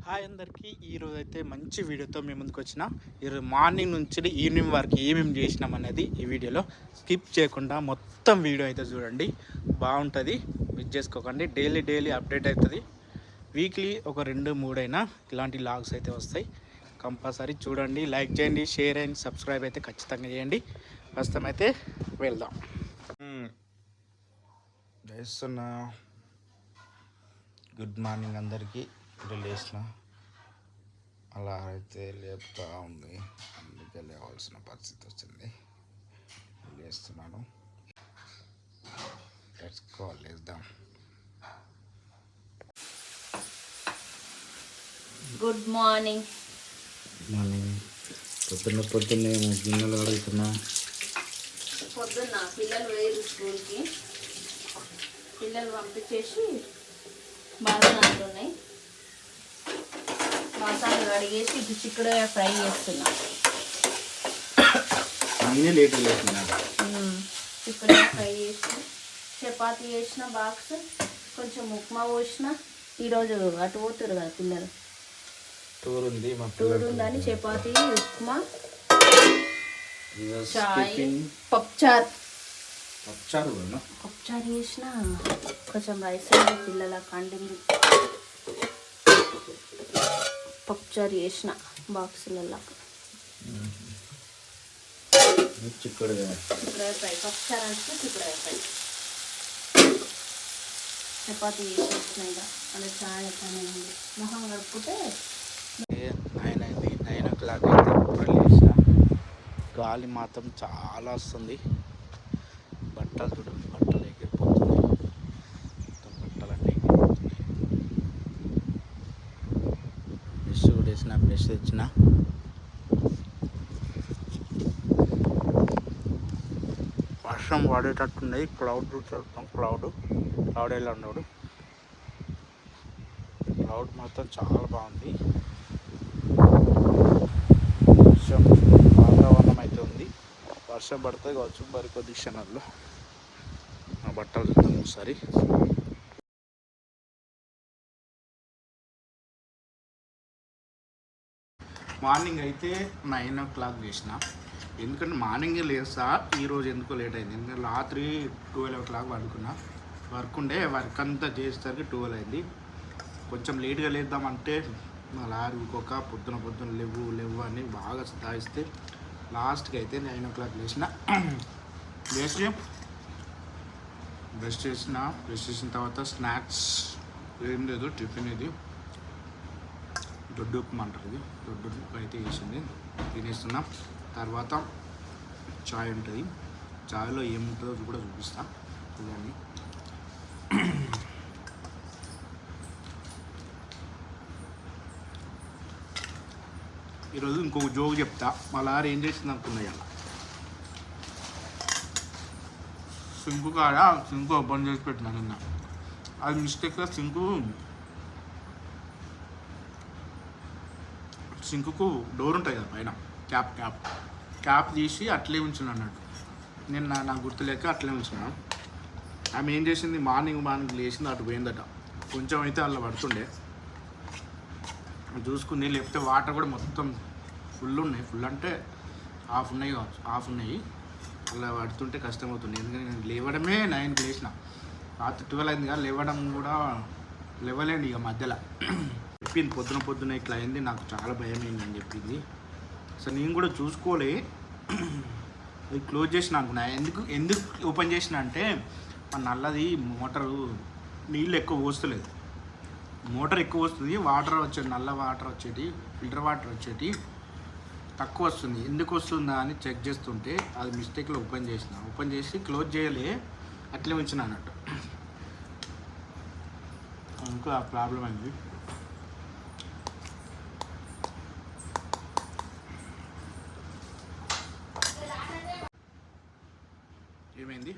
Hi అందరికీ. ఈరోజు అయితే మంచి వీడియోతో మేము ముందుకు వచ్చిన. ఈరోజు మార్నింగ్ నుంచి ఈవినింగ్ వరకు ఏమేమి చేసినాం అనేది ఈ వీడియోలో స్కిప్ చేయకుండా మొత్తం వీడియో అయితే చూడండి, బాగుంటుంది, మిస్ చేసుకోకండి. డైలీ అప్డేట్ అవుతుంది. వీక్లీ ఒక 2-3 అయినా ఇలాంటి లాగ్స్ అయితే వస్తాయి. కంపల్సరీ చూడండి, లైక్ చేయండి, షేర్ అండ్ సబ్స్క్రైబ్ అయితే ఖచ్చితంగా చేయండి. ప్రస్తుతం అయితే వెళ్దాం. చేస్తున్నా. గుడ్ మార్నింగ్ అందరికీ. ఇప్పుడు లేచిన అలా అయితే లేపుతా ఉంది, అందుకే లేవాల్సిన పరిస్థితి వచ్చింది. లేస్తున్నాను. లేద్దాం. Good morning. పొద్దున్నే గిన్నెలు కడుగుతున్నా. పొద్దున్న పిల్లలు వేరు స్కూల్కి, పిల్లలు పంపించేసి బాసనాలు ఉన్నాయి, బాసనాలు కడిగేసి ఇది చిక్కుడుగా ఫ్రై చేస్తున్నా. అన్నీ లేట్ లేకుండా చిక్కుడుగా ఫ్రై చేసిన, చపాతీ చేసిన, బాక్స్ కొంచెం ఉప్మా పోసిన. ఈరోజు అటు పోతురు కదా పిల్లలు, టూర్ ఉందని చపాతీ, ఉప్మా, చాయ్, పప్పుచారు చేసిన. కొంచెం రైస్ పిల్లల కండింది, పప్పుచారు చేసిన బాక్సులలో. చిక్కుడుగా ఫ్రై, పప్పుచారు అంటే చిక్కుడుగా ఫ్రై. చపాతీ చేసేసిన. ఇక అలా చాయ్ పని ఉంది. మొహం కడుపుకుంటే 9 o'clock అయితే లేచిన. గాలి మాత్రం చాలా వస్తుంది. బట్టలు చూడండి, బట్టలు ఎగిరిపోతున్నాయి, బట్టలన్నీ ఎగిరిపోతున్నాయి. బ్రష్ కూడా వేసిన, బ్రష్ తెచ్చిన. వర్షం పడేటట్టున్నాయి. క్లౌడ్ చూస్తాం, క్లౌడ్ ఎలా ఉన్నాడు. క్లౌడ్ మాత్రం చాలా బాగుంది. వర్షం వాతావరణం అయితే ఉంది. వర్షం పడుతుంది కావచ్చు మరికొద్ది క్షణాల్లో. ఆ బట్టలు చూద్దాం ఒకసారి. మార్నింగ్ అయితే 9 o'clock లేచిన. ఎందుకంటే మార్నింగ్ లేస్తా. ఈరోజు ఎందుకో లేట్ అయింది, ఎందుకంటే రాత్రి 12 o'clock పడుకున్నా. వర్క్ అంతా చేసేసరికి 12 అయింది. కొంచెం లేట్గా లేద్దామంటే మా లారీ ఇంకొక పొద్దున లేవు అని బాగా సతాయిస్తే లాస్ట్కి అయితే 9 o'clock లేచిన. బ్రష్ చేసిన తర్వాత స్నాక్స్ ఏం లేదు, టిఫిన్ ఇది దొడ్డు ఉప్మా అంటారు. ఇది దొడ్డు ఉప్మా అయితే వేసింది, తినేస్తున్నా. తర్వాత చాయ్ ఉంటుంది. చాయ్లో ఏముంటుందో కూడా చూపిస్తా చూడండి. ఈరోజు ఇంకొక జోక్ చెప్తా. మా లారీ ఏం చేసింది అనుకున్నాయి, సింకు ఓపెన్ చేసి పెట్టినా నిన్న. అది మిస్టేక్గా సింకుకు డోర్ ఉంటుంది కదా పైన, క్యాప్ తీసి అట్లే ఉంచిన అన్నట్టు. నిన్న నాకు గుర్తులేక అట్లే ఉంచిన. ఆమె ఏం చేసింది, మార్నింగ్ లేచింది, అటు పోయిందట. కొంచెం అయితే అలా పడుతుండే, చూసుకుని లేకపోతే వాటర్ కూడా మొత్తం ఫుల్ ఉన్నాయి. ఫుల్ అంటే హాఫ్ ఉన్నాయి. అలా పడుతుంటే కష్టమవుతుంది. ఎందుకంటే నేను లేవడమే 9కి లేచిన. రాత్రి 12 అయింది కదా, లేవడం కూడా లేవలేండి. ఇక మధ్యలో చెప్పింది పొద్దున ఇట్లా అయింది, నాకు చాలా భయం అయిందని చెప్పింది. అసలు నేను కూడా చూసుకోలే, అది క్లోజ్ చేసిన అనుకున్నా. ఎందుకు ఓపెన్ చేసిన అంటే మా నల్లది మోటారు నీళ్ళు ఎక్కువ పోస్తలేదు. మోటార్ ఎక్కువ వస్తుంది, వాటర్ వచ్చేది, నల్ల వాటర్ వచ్చేటి, ఫిల్టర్ వాటర్ వచ్చేటి తక్కువ వస్తుంది. ఎందుకు వస్తుందా అని చెక్ చేస్తుంటే అది మిస్టేక్లో ఓపెన్ చేసి క్లోజ్ చేయలే, అట్లే ఉంచిన అన్నట్టు. అందుకు ఆ ప్రాబ్లం అయింది. ఏమైంది,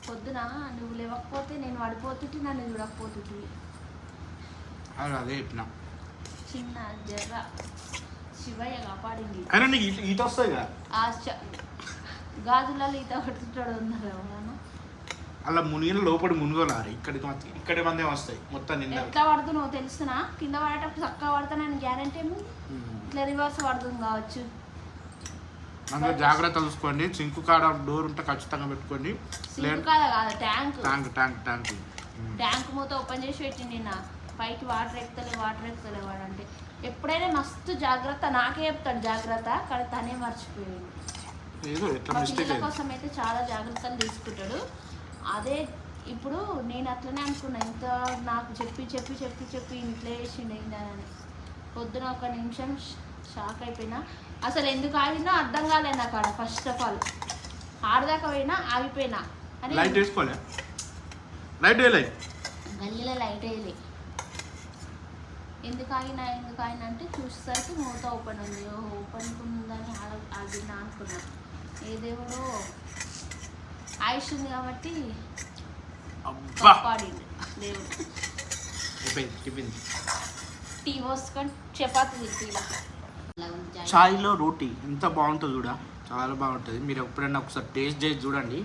పొద్దున నువ్వు లేవకపోతే నేను పడిపోతుంటే నన్ను చూడకపోతుంది. అదే చెప్పిన. చిన్న జర్ర శివయ్య కాపాడింది. అయినా నీకు ఈత వస్తాయి కదా, గాజులలో ఈత పడుతుంటాడు ఉన్నారు. అలా మునిగిన లోపల మునుగోలారు ఇక్కడి మందే వస్తాయి మొత్తం నిండా. ఎట్లా పడుతున్నావు తెలుసునా? కింద పడేటప్పుడు చక్కగా పడతానని గ్యారంటీ ఏమి? ఇట్లా రివర్స్ పడుతుంది కావచ్చు. అందులో జాగ్రత్త చూసుకోండి. సింకు కాడ డోర్ ఉంటే ఖచ్చితంగా పెట్టుకోండి. ట్యాంక్ మూత ఓపెన్ చేసి పెట్టింది నా పైకి వాటర్ ఎక్కుతలే వాడంటే ఎప్పుడైనా మస్తు జాగ్రత్త నాకే చెప్తాడు జాగ్రత్త, కానీ తనే మర్చిపోయాడు. పిల్లల కోసం అయితే చాలా జాగ్రత్తలు తీసుకుంటాడు. అదే ఇప్పుడు నేను అట్లనే అనుకున్నా, ఇంత నాకు చెప్పి ఇంట్లో వేసిండు ఏంటని. పొద్దున ఒక నిమిషం షాక్ అయిపోయినా. అసలు ఎందుకు ఆగినా అర్థం కాలేదు నాకు. ఆడ ఫస్ట్ ఆఫ్ ఆల్ ఆడదాకా పోయినా ఆగిపోయినా అని గల్లీలో లైట్ వేయలే. ఎందుకు ఆగినా అంటే చూసేసరికి మూత ఓపెన్ ఉంది. ఓపెన్ ఉందని ఆగినా అనుకున్నా. ఏ దేవుడో ఆయుష్ ఉంది కాబట్టి కాపాడిండు దేవుడు. టీ పోసుకొని చపాతీ తిట్టిలా. చాయ్లో రోటీ ఎంత బాగుంటుంది చూడ, చాలా బాగుంటుంది. మీరు ఎప్పుడైనా ఒకసారి టేస్ట్ చేసి చూడండి.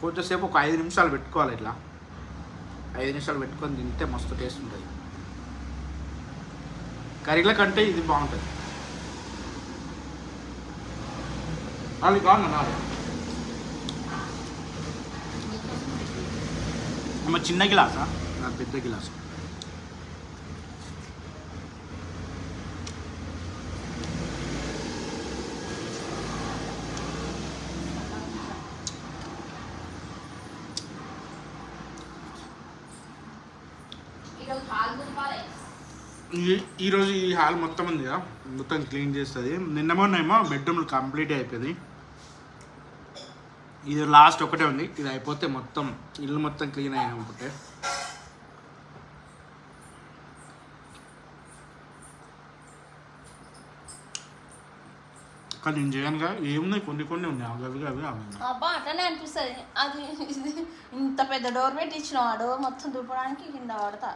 కొంచెంసేపు ఒక 5 నిమిషాలు పెట్టుకోవాలి. ఇట్లా 5 నిమిషాలు పెట్టుకొని తింటే మస్తు టేస్ట్ ఉంటుంది. కర్రీల కంటే ఇది బాగుంటుంది. అది కాదన్నా అమ్మ చిన్న గిలాసా, నా పెద్ద గిలాసా. ఈరోజు ఈ హాల్ మొత్తం ఉంది కదా, మొత్తం క్లీన్ చేస్తుంది. నిన్న మొన్నేమో బెడ్రూమ్లు కంప్లీట్ అయిపోయింది. ఇది లాస్ట్ ఒకటే ఉంది. ఇది అయిపోతే మొత్తం ఇల్లు మొత్తం క్లీన్ అయినప్పుడే. కానీ నేను చేయనుగా ఏమున్నాయి, కొన్ని ఉన్నాయి అవి అబ్బా అట్లనే అనిపిస్తుంది. అది ఇంత పెద్ద డోర్ పెట్టించినావు, ఆ డోర్ మొత్తం దుప్పడానికి కింద పడతా.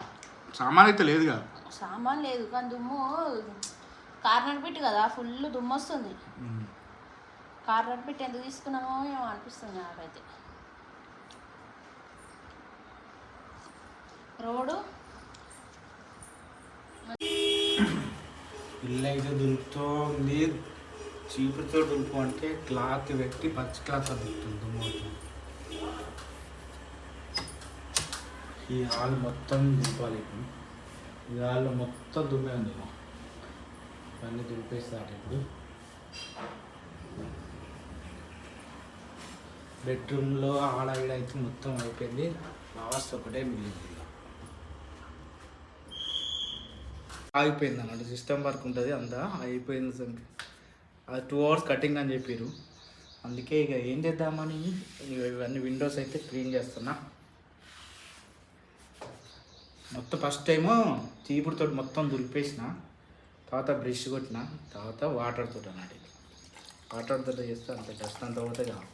సామాన్ అయితే లేదుగా. సామాన్ లేదు కానీ దుమ్ము కార్నర్ పెట్టి కదా, ఫుల్ దుమ్ము వస్తుంది. కార్నర్ పెట్టి ఎందుకు తీసుకున్నామో ఏమో అనిపిస్తుంది నాకైతే. రోడ్డు ఇల్లు అయితే దులుపుతోంది. చీపుతో దులుపు అంటే క్లాత్ పెట్టి పచ్చి క్లాత్ దులుపుతుంది దుమ్ము. ఈ హాల్ మొత్తం దులపాలి. ఇప్పుడు ఈ హాల్లో మొత్తం దుమ్మే ఉంది. ఇవన్నీ దులిపేస్తారు. ఇప్పుడు బెడ్రూమ్లో ఆడ ఈడ అయితే మొత్తం అయిపోయింది. లాస్ట్ ఒకటే మిగిలింది. ఆగిపోయింది అన్నమాట. సిస్టమ్ వర్క్ ఉంటుంది అంతా అయిపోయింది. అది 2 hours కటింగ్ అని చెప్పారు. అందుకే ఇక ఏం చేద్దామని ఇవన్నీ విండోస్ అయితే క్లీన్ చేస్తున్నా. మొత్తం ఫస్ట్ టైము చీపుడుతో మొత్తం దులిపేసిన, తర్వాత బ్రష్ కొట్టిన, తర్వాత వాటర్తో అన్నట్టు. వాటర్తో చేస్తే అంత డస్ట్ అంత పోతే కాదు.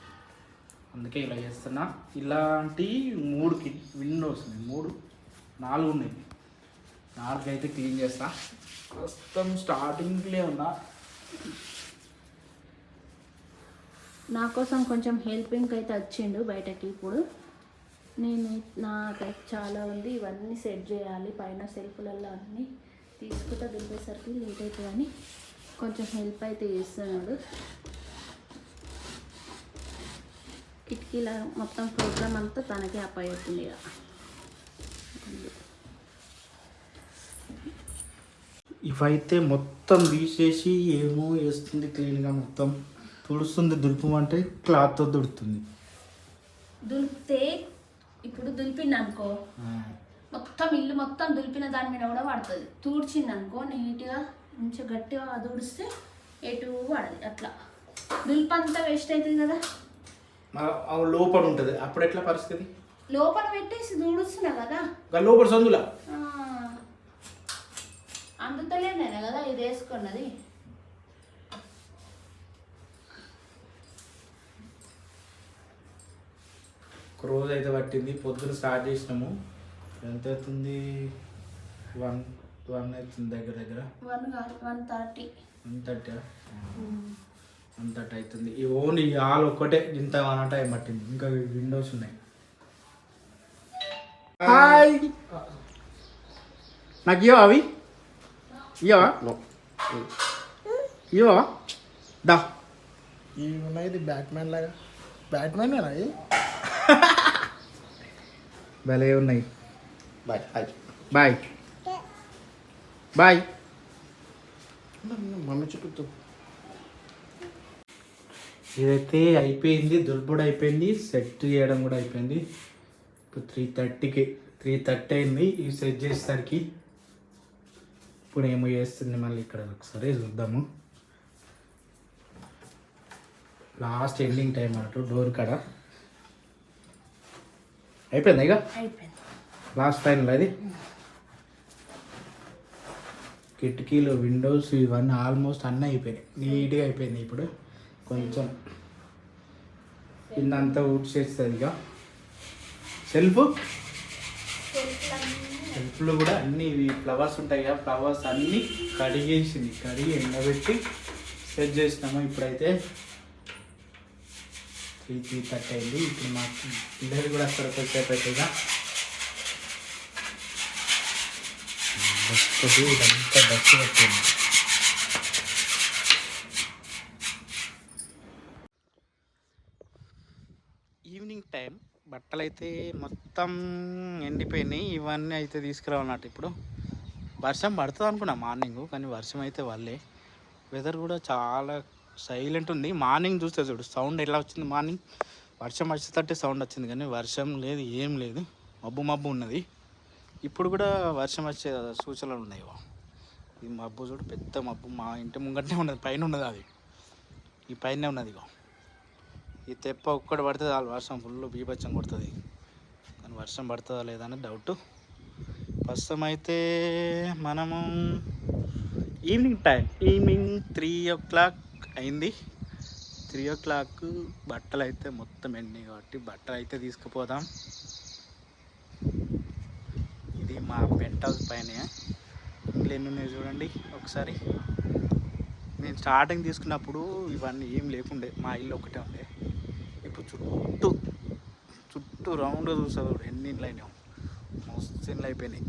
అందుకే ఇలా చేస్తున్నా. ఇలాంటి 3 విండోస్ ఉన్నాయి, 4 ఉన్నాయి. 4 అయితే క్లీన్ చేస్తా. ప్రస్తుతం స్టార్టింగ్లే ఉన్నా. నా కోసం కొంచెం హెల్పింగ్ అయితే వచ్చిండు బయటకి. ఇప్పుడు నాకైతే చాలా ఉంది, ఇవన్నీ సెట్ చేయాలి. పైన సెల్ఫ్లలో అన్నీ తీసుకుంటా దింపేసరికి లేట్ అవుతుందని కొంచెం హెల్ప్ అయితే చేస్తున్నాడు. కిటికీల మొత్తం ప్రోగ్రామ్ అంతా తనకే అప్పయ్యుతుంది. ఇక ఇవైతే మొత్తం తీసేసి ఏమో వేస్తుంది క్లీన్గా, మొత్తం తుడుస్తుంది. దులుపమంటే క్లాత్తో దుడుతుంది. దులిపితే ఇప్పుడు దులిపింది అనుకో, మొత్తం ఇల్లు మొత్తం దులిపిన దాని మీద కూడా పడుతుంది. తుడిచింది అనుకో నీట్గా మంచిగా గట్టిగా తుడిస్తే ఎటు పడదు. అట్లా దులిపంతా వేస్ట్ అవుతుంది కదా. లోపల ఉంటుంది అప్పుడు ఎట్లా పరిస్థితి? లోపల పెట్టేసి తుడుస్తున్నా కదా, లోపల సందులా అందుతలేదు నేను కదా ఇది వేసుకున్నది. ఒక రోజు అయితే పట్టింది. పొద్దున స్టార్ట్ చేసినాము. ఎంత అవుతుంది? 1 అవుతుంది దగ్గర 1:30 అవుతుంది. ఈ ఓన్లీ ఈ హాల్ ఒక్కటే ఇంత 1 టైం పట్టింది. ఇంకా విండోస్ ఉన్నాయి. హాయ్ నాకు ఇవ్వ అవి ఇవ్వవా ఇవ్వవా దా ఇవి ఉన్నాయి బ్యాట్మ్యాన్ లాగా బ్యాట్మ్యాన్ అవి భలే ఉన్నాయి bye hi bye bye mummy చూపుతూ ఇదైతే అయిపోయింది దుర్బుడు అయిపోయింది సెట్ చేయడం కూడా అయిపోయింది ఇప్పుడు 3:30 అయింది ఇవి సెట్ చేసేసరికి ఇప్పుడు ఏమో చేస్తుంది మళ్ళీ ఇక్కడ ఒకసారి చూద్దాము లాస్ట్ ఎండింగ్ టైం అన్నట్టు డోర్ కాడ అయిపోయింది ఇక అయిపోయింది లాస్ట్ ఫైనల్ అది కిటికీలు విండోస్ ఇవన్నీ ఆల్మోస్ట్ అన్నీ అయిపోయినాయి నీట్గా అయిపోయింది ఇప్పుడు కొంచెం కిందంతా ఊడ్చేస్తుంది ఇక సెల్ఫ్లు కూడా అన్ని ఇవి ఫ్లవర్స్ ఉంటాయి కదా ఫ్లవర్స్ అన్నీ కడిగి ఎండబెట్టి సెట్ చేసినాము ఇప్పుడైతే 3:30 అయింది ఇప్పుడు మా పిల్లలు కూడా అక్కడ కొద్దిసేపు అయితే ఇదంతా బస్సు వచ్చింది ఈవినింగ్ టైం బట్టలు అయితే మొత్తం ఎండిపోయినాయి ఇవన్నీ అయితే తీసుకురావన్నట్టు ఇప్పుడు వర్షం పడుతుంది అనుకున్నా మార్నింగ్ కానీ వర్షం అయితే వాళ్ళే వెదర్ కూడా చాలా సైలెంట్ ఉంది మార్నింగ్ చూస్తే చూడు సౌండ్ ఎలా వచ్చింది మార్నింగ్ వర్షం వచ్చేటట్టే సౌండ్ వచ్చింది కానీ వర్షం లేదు ఏం లేదు మబ్బు ఉన్నది ఇప్పుడు కూడా వర్షం వచ్చే సూచనలు ఉన్నాయి ఈ మబ్బు చూడు పెద్ద మబ్బు మా ఇంటి ముంగట్నే ఉన్నది పైన ఉన్నది అది ఈ పైనే ఉన్నది ఇగో ఈ తెప్ప ఒక్కటి పడితే చాలు వర్షం ఫుల్ బీభత్సం కొడుతుంది కానీ వర్షం పడుతుందా లేదా అని డౌట్ ప్రస్తుతం అయితే మనము ఈవినింగ్ 3 o'clock అయింది 3 o'clock బట్టలు అయితే మొత్తం ఎండి కాబట్టి బట్టలు అయితే తీసుకుపోదాం ఇది మా పెంట్ హౌస్ పైన ఇంట్లో ఎన్ని ఉన్నాయి చూడండి ఒకసారి నేను స్టార్టింగ్ తీసుకున్నప్పుడు ఇవన్నీ ఏం లేకుండే మా ఇల్లు ఒకటే ఉండే ఇప్పుడు చుట్టూ రౌండ్గా చూసారు ఎన్ని ఇండ్లు అయినాయి మస్తు ఇండ్లు అయిపోయినాయి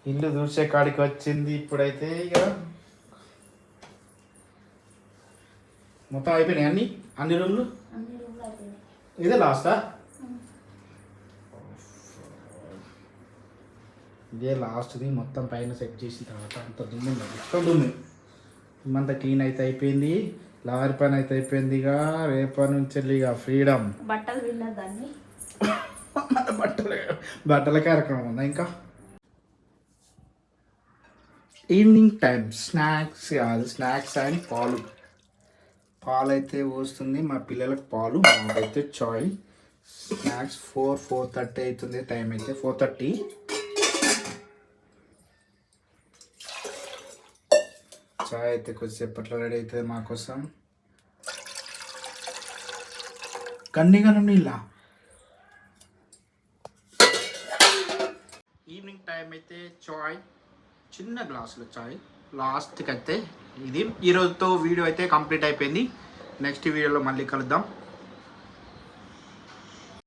ఇల్లు దూసే కాడికి వచ్చింది ఇప్పుడైతే ఇక మొత్తం అయిపోయినాయి అన్ని రూమ్లు ఇదే లాస్టా ఇదే లాస్ట్ది మొత్తం పైన సెట్ చేసిన తర్వాత అంత దుమ్ము మొత్తం దుమ్ము ఇమ్మంతా క్లీన్ అయితే అయిపోయింది లారీ పని అయితే అయిపోయింది ఇక రేపటి నుంచి ఇక ఫ్రీడమ్ బట్టలు విన్నదాన్ని బట్టల కార్యక్రమం ఉందా ఇంకా ఈవినింగ్ టైం స్నాక్స్ అండ్ పాలు అయితే పోస్తుంది మా పిల్లలకు పాలు మాకైతే చాయ్ స్నాక్స్ 4:30 అవుతుంది టైం అయితే 4:30 చాయ్ అయితే కొద్దిసేపట్లో రెడీ అవుతుంది మా కోసం కన్నీగా నీళ్ళ ఈవినింగ్ టైం అయితే చాయ్ చిన్న గ్లాసులో చాయ్ లాస్ట్కి అయితే ఇది ఈరోజుతో వీడియో అయితే కంప్లీట్ అయిపోయింది నెక్స్ట్ వీడియోలో మళ్ళీ కలుద్దాం